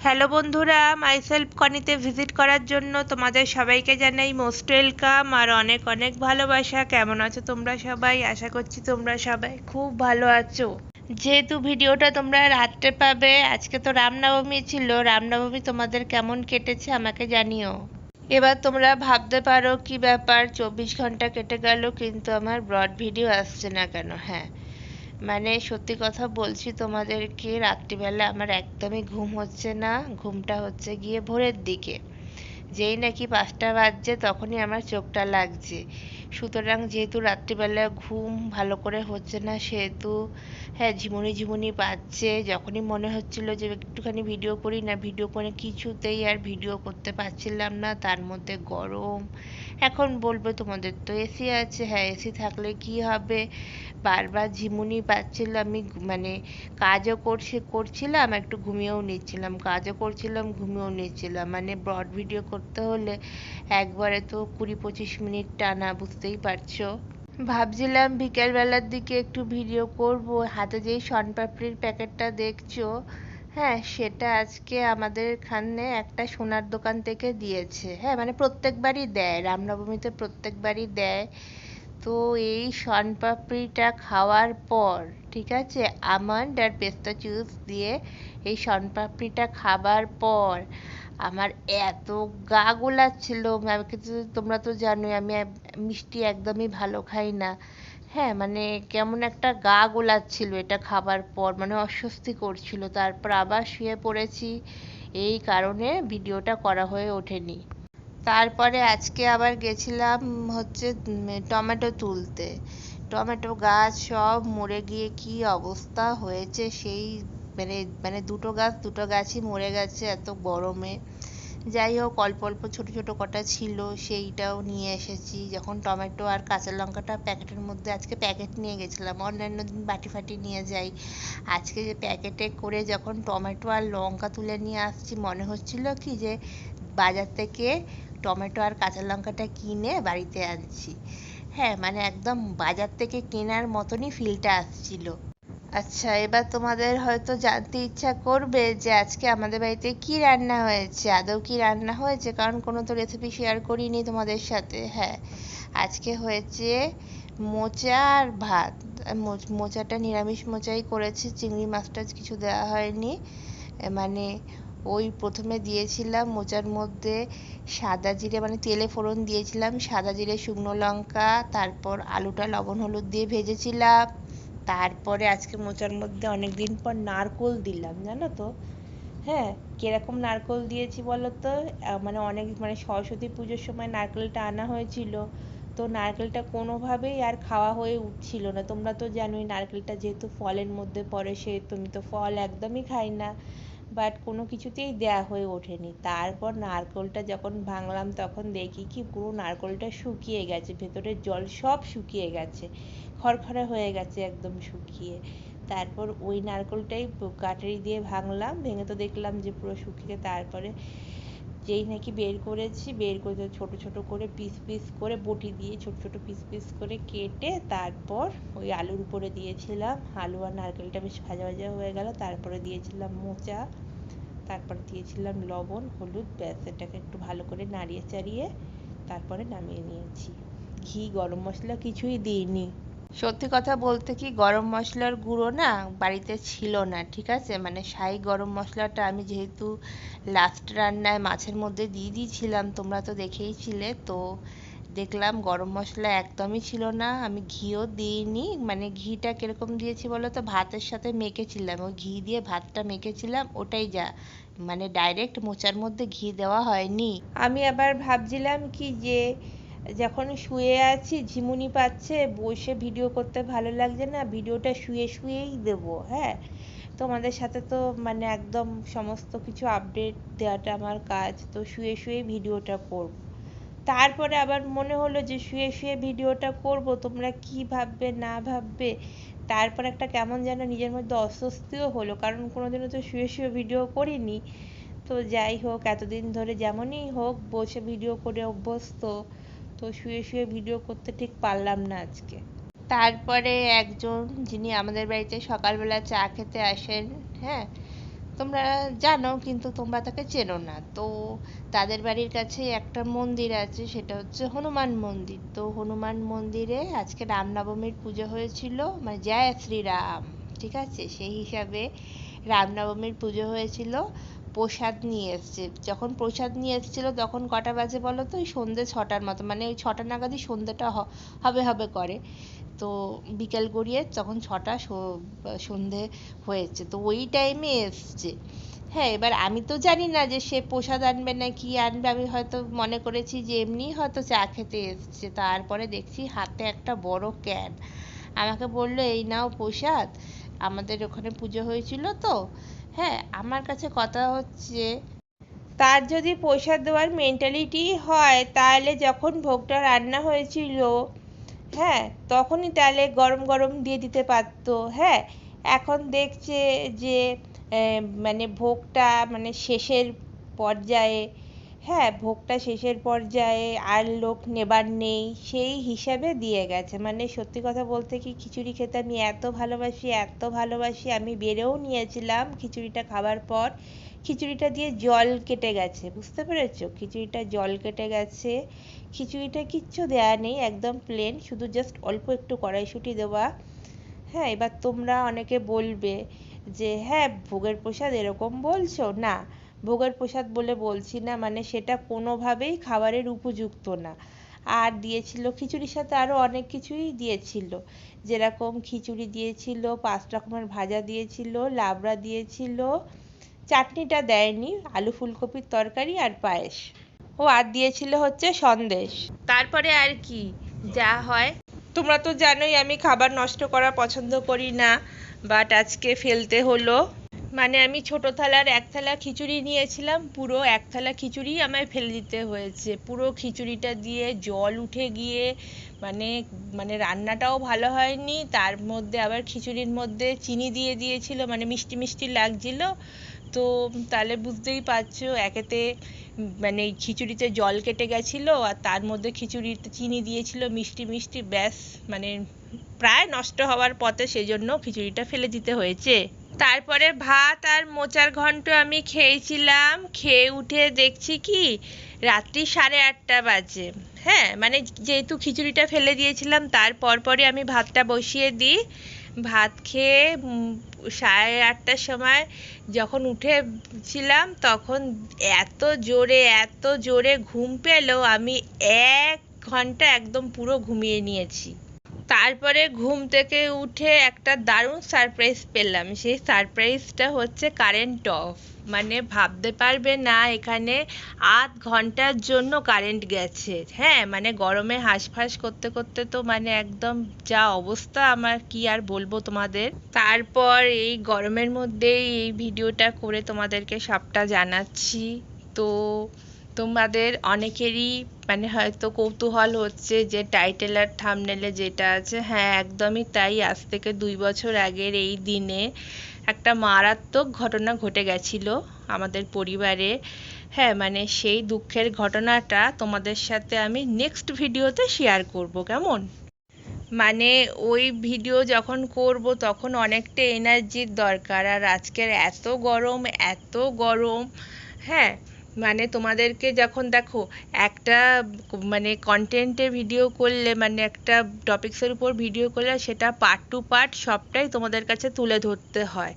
Hello বন্ধুরা, myself কনিতে visit করার জন্য তোমাদের সবাইকে জানাই মোস্ট ওয়েলকাম আর অনেক অনেক ভালোবাসা। কেমন আছো তোমরা সবাই? আশা করছি তোমরা সবাই খুব ভালো আছো। যেহেতু ভিডিওটা তোমরা রাত্রে পাবে, আজকে তো রামনবমী ছিল, রামনবমী তোমাদের কেমন কেটেছে আমাকে জানিও। এবার তোমরা ভাবতে পারো কি ব্যাপার, 24 ঘন্টা কেটে গেল কিন্তু আমার ব্রড ভিডিও আসছে না কেন। হ্যাঁ, মানে সত্যি কথা বলছি তোমাদেরকে, রাত্রিবেলা আমার একদমই ঘুম হচ্ছে না। ঘুমটা হচ্ছে গিয়ে ভোরের দিকে, যেই নাকি 5টা বাজছে তখনই আমার চোখটা লাগছে। সুতরাং যেহেতু রাত্রিবেলা ঘুম ভালো করে হচ্ছে না সেহেতু হ্যাঁ ঝিমুনি ঝিমুনি পাচ্ছে। যখনই মনে হচ্ছিল যে একটুখানি ভিডিও করি না, ভিডিও করে কিছুতেই আর ভিডিও করতে পারছিলাম না, তার মধ্যে গরম। এখন বলবে তোমাদের তো এসি আছে, হ্যাঁ এসি থাকলে কি হবে, বারবার ঝিমুনি পাচ্ছিল। আমি মানে কাজও করছিলাম, একটু ঘুমিয়েও নিচ্ছিলাম, কাজও করছিলাম ঘুমিয়েও নিচ্ছিলাম। মানে ব্রড ভিডিও করতে হলে একবারে তো 20-25 মিনিট টানা, বুঝতেই পারছো। ভাবছিলাম বিকেলবেলার দিকে একটু ভিডিও করব। হাতে যেই শনপাপড়ির প্যাকেটটা দেখছো, হ্যাঁ সেটা আজকে আমাদের এখানে একটা সোনার দোকান থেকে দিয়েছে। হ্যাঁ মানে প্রত্যেকবারই দেয়, রামনবমীতে প্রত্যেকবারই দেয়। তো এই শনপাপড়িটা খাওয়ার পর, ঠিক আছে, আমন্ড আর পেস্তা জুস দিয়ে এই শনপাপড়িটা খাবার পর আমার এত গা গোলাচ্ছিল। কিন্তু তোমরা তো জানোই আমি মিষ্টি একদমই ভালো খাই না। হ্যাঁ মানে কেমন একটা গা গোলাচ্ছিল এটা খাবার পর, মানে অস্বস্তি করছিল। তারপর আবার শুয়ে পড়েছি, এই কারণে ভিডিওটা করা হয়ে ওঠেনি। তারপরে আজকে আবার গেছিলাম হচ্ছে টমেটো তুলতে। টমেটো গাছ সব মরে গিয়ে কি অবস্থা হয়েছে, সেই মানে মানে দুটো গাছই মরে গেছে এত গরমে। যাই হোক, অল্প অল্প ছোট ছোট কটা ছিল, সেইটাও নিয়ে এসেছি। যখন টমেটো আর কাঁচা লঙ্কাটা প্যাকেটের মধ্যে, আজকে প্যাকেট নিয়ে গেছিলাম, অন্যান্য দিন বাটি ফাটি নিয়ে যাই। আজকে যে প্যাকেটে করে যখন টমেটো আর লঙ্কা তুলে নিয়ে আসছি, মনে হচ্ছিল কি যে বাজার থেকে টমেটো আর কাঁচা লঙ্কাটা কিনে বাড়িতে আনছি। হ্যাঁ মানে একদম বাজার থেকে কেনার মতনই ফিলটা আসছিল। আচ্ছা, এবার তোমাদের হয়তো জানতে ইচ্ছা করবে যে আজকে আমাদের বাড়িতে কি রান্না হয়েছে। আদৌ কি রান্না হয়েছে, কারণ কোনো তো রেসিপি শেয়ার করিনি তোমাদের সাথে। হ্যাঁ, আজকে হয়েছে মোচা আর ভাত। মোচাটা নিরামিষ মোচাই করেছি, চিংড়ি মাছ টাছ কিছু দেওয়া হয়নি। মানে ওই প্রথমে দিয়েছিলাম মোচার মধ্যে সাদা জিরে, মানে তেলে ফোড়ন দিয়েছিলাম, সাদা জিরে শুকনো লঙ্কা, তারপর আলুটা লবণ হলুদ দিয়ে ভেজেছিলাম। তারপরে আজকে মোচার মধ্যে অনেক দিন পর নারকোল দিলাম, জানো তো। হ্যাঁ, কিরকম নারকোল দিয়েছি বলো তো। মানে অনেক মানে সরস্বতী পুজোর সময় নারকেলটা আনা হয়েছিল, তো নারকেলটা কোনোভাবেই আর খাওয়া হয়ে উঠছিল না। তোমরা তো জানোই নারকেলটা যেহেতু ফলের মধ্যে পড়ে, সেহেতু আমি তো ফল একদমই খাই না, বাট কোনো কিছুতেই দেয়া হয়ে ওঠেনি। তারপর নারকেলটা যখন ভাঙলাম তখন দেখি কি পুরো নারকেলটা শুকিয়ে গেছে, ভেতরের জল সব শুকিয়ে গেছে, খড়খড়ে হয়ে গেছে একদম শুকিয়ে। তারপর ওই নারকেলটাই কাটারি দিয়ে ভাঙলাম, ভেঙে তো দেখলাম যে পুরো শুকিয়ে। তারপরে যেই নাকি বের করেছি, বের করে ছোট ছোট করে পিস পিস করে বটি দিয়ে ছোট ছোট পিস পিস করে কেটে তারপর ওই আলুর উপরে দিয়েছিলাম। আলু আর নারকেলটা বেশ ভাজা ভাজা হয়ে গেল, তারপরে দিয়েছিলাম মোচা, তারপর দিয়েছিলাম লবণ হলুদ, ব্যাস এটাকে একটু ভালো করে নাড়িয়ে চাড়িয়ে তারপরে নামিয়ে নিয়েছি। ঘি গরম মশলা কিছুই দিইনি। সত্যি কথা বলতে কি, গরম মশলার গুঁড়ো না বাড়িতে ছিল না, ঠিক আছে। মানে শাহি গরম মশলাটা আমি যেহেতু লাস্ট রান্নায় মাছের মধ্যে দিয়ে দিয়েছিলাম, তোমরা তো দেখেইছিলে, তো দেখলাম গরম মশলা একদমই ছিল না। আমি ঘিও দিইনি, মানে ঘিটা কিরকম দিয়েছি বলো তো, ভাতের সাথে মেখেছিলাম, ওই ঘি দিয়ে ভাতটা মেখেছিলাম, ওটাই যা, মানে ডাইরেক্ট মোচার মধ্যে ঘি দেওয়া হয়নি। আমি আবার ভাবছিলাম কি যে যখন শুয়ে আছি ঝিমুনি পাচ্ছে, বসে ভিডিও করতে ভালো লাগছে না, ভিডিওটা শুয়ে শুয়েই দেবো। হ্যাঁ, তোমাদের সাথে তো মানে একদম সমস্ত কিছু আপডেট দেওয়াটা আমার কাজ, তো শুয়ে শুয়ে ভিডিওটা করব। তারপরে আবার মনে হলো যে শুয়ে শুয়ে ভিডিওটা করব, তোমরা কি ভাববে না ভাববে। তারপর একটা কেমন যেন নিজের মধ্যে অস্বস্তিও হলো, কারণ কোনোদিনও তো শুয়ে শুয়ে ভিডিও করিনি। তো যাই হোক, এতদিন ধরে যেমনই হোক বসে ভিডিও করে অভ্যস্ত, তো শুয়ে শুয়ে ভিডিও করতে ঠিক পারলাম না আজকে। তারপরে একজন যিনি আমাদের বাড়িতে সকালবেলা চা খেতে আসেন, হ্যাঁ, তোমরা জানো কিন্তু তোমরা তাকে চেনো না। তো তাদের বাড়ির কাছে একটা মন্দির আছে, সেটা হচ্ছে হনুমান মন্দির। তো হনুমান মন্দিরে আজকে রামনবমীর পুজো হয়েছিল, মানে জয় শ্রীরাম, ঠিক আছে, সেই হিসাবে রামনবমীর পুজো হয়েছিল। প্রসাদ নিয়ে এসছে। যখন প্রসাদ নিয়ে এসেছিল তখন কটা বাজে বলো তো? ওই সন্ধ্যে 6টার মতো, মানে ওই 6টা নাগাদই সন্ধ্যেটা হবে হবে করে। তো বিকেল গড়িয়ে তখন 6টা সন্ধে হয়েছে, তো ওই টাইমে এসছে। হ্যাঁ, এবার আমি তো জানি না যে সে প্রসাদ আনবে না কি আনবে, আমি হয়তো মনে করেছি যে এমনি হয়তো চা খেতে এসছে। তারপরে দেখছি হাতে একটা বড় ক্যান। আমাকে বললো, এই নাও প্রসাদ, আমাদের ওখানে পুজো হয়েছিল তো। হ্যাঁ, আমার কাছে কথা হচ্ছে, তার যদি প্রসাদ দেওয়ার মেন্টালিটি হয় তাহলে যখন ভোগটা রান্না হয়েছিল, হ্যাঁ, তখনই তাহলে গরম গরম দিয়ে দিতে পারতো। হ্যাঁ, এখন দেখছে যে মানে ভোগটা মানে শেষের পর্যায়ে, হ্যাঁ, ভোগটা শেষের পর্যায়ে আর লোক নেবার নেই, সেই হিসাবে দিয়ে গেছে। মানে সত্যি কথা বলতে কি, খিচুড়ি খেতে আমি এত ভালোবাসি, এত ভালোবাসি, আমি বেড়েও নিয়েছিলাম খিচুড়িটা খাবার পর। খিচুড়িটা দিয়ে জল কেটে গেছে, বুঝতে পেরেছো? খিচুড়িটা জল কেটে গেছে। খিচুড়িটা কিচ্ছু দেয়া নেই, একদম প্লেন, শুধু জাস্ট অল্প একটু কড়াইশুঁটি দেওয়া। হ্যাঁ, এবার তোমরা অনেকে বলবে যে হ্যাঁ, ভোগের প্রসাদ এরকম বলছো না। ভোগের প্রসাদ বলে বলছি না, মানে সেটা কোনোভাবেই খাবারের উপযুক্ত না। আর দিয়েছিল খিচুড়ির সাথে আরও অনেক কিছুই দিয়েছিল, যেরকম খিচুড়ি দিয়েছিল, 5 রকমের ভাজা দিয়েছিল, লাবড়া দিয়েছিল, চাটনিটা দেয়নি, আলু ফুলকপির তরকারি আর পায়েস। ও আর দিয়েছিল হচ্ছে সন্দেশ। তারপরে আর কি যা হয়, তোমরা তো জানোই আমি খাবার নষ্ট করা পছন্দ করি না, বাট আজকে ফেলতে হলো। মানে আমি ছোট থালার 1 থালা খিচুড়ি নিয়েছিলাম, পুরো 1 থালা খিচুড়ি আমায় ফেলে দিতে হয়েছে। পুরো খিচুড়িটা দিয়ে জল উঠে গিয়ে মানে মানে রান্নাটাও ভালো হয়নি, তার মধ্যে আবার খিচুড়ির মধ্যে চিনি দিয়ে দিয়েছিল, মানে মিষ্টি মিষ্টি লাগছিল। তো তাহলে বুঝতেই পারছো, একেতে মানে খিচুড়িতে জল কেটে গেছিলো, আর তার মধ্যে খিচুড়িতে চিনি দিয়েছিল মিষ্টি মিষ্টি, ব্যাস মানে প্রায় নষ্ট হওয়ার পথে, সেজন্য খিচুড়িটা ফেলে দিতে হয়েছে। তারপরে ভাত আর মোচার ঘন্ট আমি খেয়েছিলাম, খেয়ে উঠে দেখছি কি রাত্রি 8:30 বাজে। হ্যাঁ, মানে যেহেতু খিচুড়িটা ফেলে দিয়েছিলাম তার পরপরই আমি ভাতটা বসিয়ে দিই। ভাত খেয়ে 8:30টার সময় যখন উঠেছিলাম তখন এত জোরে ঘুম পেলো, আমি 1 ঘন্টা একদম পুরো ঘুমিয়ে নিয়েছি। তারপরে ঘুম থেকে উঠে একটা দারুণ সারপ্রাইজ পেলাম। সেই সারপ্রাইজটা হচ্ছে কারেন্ট অফ। মানে ভাবতে পারবে না, এখানে 8 ঘন্টার জন্য কারেন্ট গেছে। হ্যাঁ, মানে গরমে হাঁসফাঁস করতে করতে তো মানে একদম যা অবস্থা আমার, কি আর বলবো তোমাদের। তারপর এই গরমের মধ্যেই এই ভিডিওটা করে তোমাদেরকে সবটা জানাচ্ছি। তো তোমাদের অনেকেরই মানে হয়তো কৌতূহল হচ্ছে যে টাইটেল আর থাম্বনেলে যেটা আছে, হ্যাঁ একদমই তাই। আজ থেকে 2 বছর আগের এই দিনে একটা মারাত্মক ঘটনা ঘটে গেছিল আমাদের পরিবারে। হ্যাঁ, মানে সেই দুঃখের ঘটনাটা তোমাদের সাথে আমি নেক্সট ভিডিওতে শেয়ার করব, কেমন? মানে ওই ভিডিও যখন করব তখন অনেকটা এনার্জির দরকার, আর আজকের এত গরম, এত গরম। হ্যাঁ, মানে তোমাদেরকে যখন দেখো একটা মানে কন্টেন্টে ভিডিও করলে, মানে একটা টপিক্সের উপর ভিডিও করলে সেটা পার্ট টু পার্ট সবটাই তোমাদের কাছে তুলে ধরতে হয়।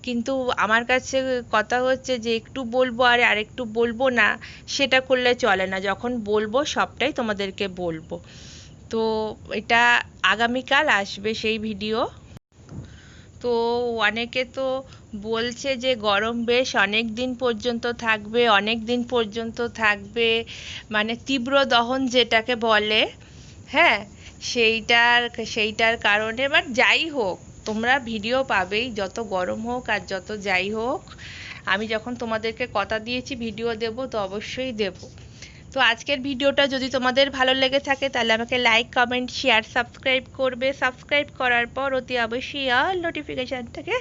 কিন্তু আমার কাছে কথা হচ্ছে যে একটু বলবো আর আরেকটু বলবো না, সেটা করলে চলে না। যখন বলবো সবটাই তোমাদেরকে বলবো। তো এটা আগামীকাল আসবে সেই ভিডিও। তো অনেকে তো বলছে যে গরম বেশ অনেক দিন পর্যন্ত থাকবে, অনেক দিন পর্যন্ত থাকবে, মানে তীব্র দহন যেটাকে বলে। হ্যাঁ, সেইটার কারণে, বাট যাই হোক, তোমরা ভিডিও পাবেই, যত গরম হোক আর যত যাই হোক। আমি যখন তোমাদেরকে কথা দিয়েছি ভিডিও দেব, তো অবশ্যই দেব। তো আজকের ভিডিওটা যদি তোমাদের ভালো লেগে থাকে তাহলে আমাকে লাইক, কমেন্ট, শেয়ার, সাবস্ক্রাইব করবে। সাবস্ক্রাইব করার পর অতি অবশ্যই অল নোটিফিকেশানটাকে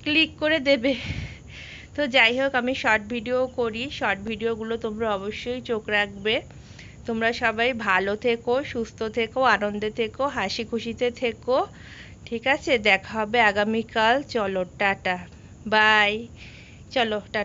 ক্লিক করে দেবে। তো যাই হোক, আমি শর্ট ভিডিও করি, শর্ট ভিডিওগুলো তোমরা অবশ্যই চোখ রাখবে। তোমরা সবাই ভালো থেকো, সুস্থ থেকো, আনন্দে থেকো, হাসি খুশিতে থেকো, ঠিক আছে? দেখা হবে আগামীকাল। চলো, টাটা, বাই। চলো টাটা।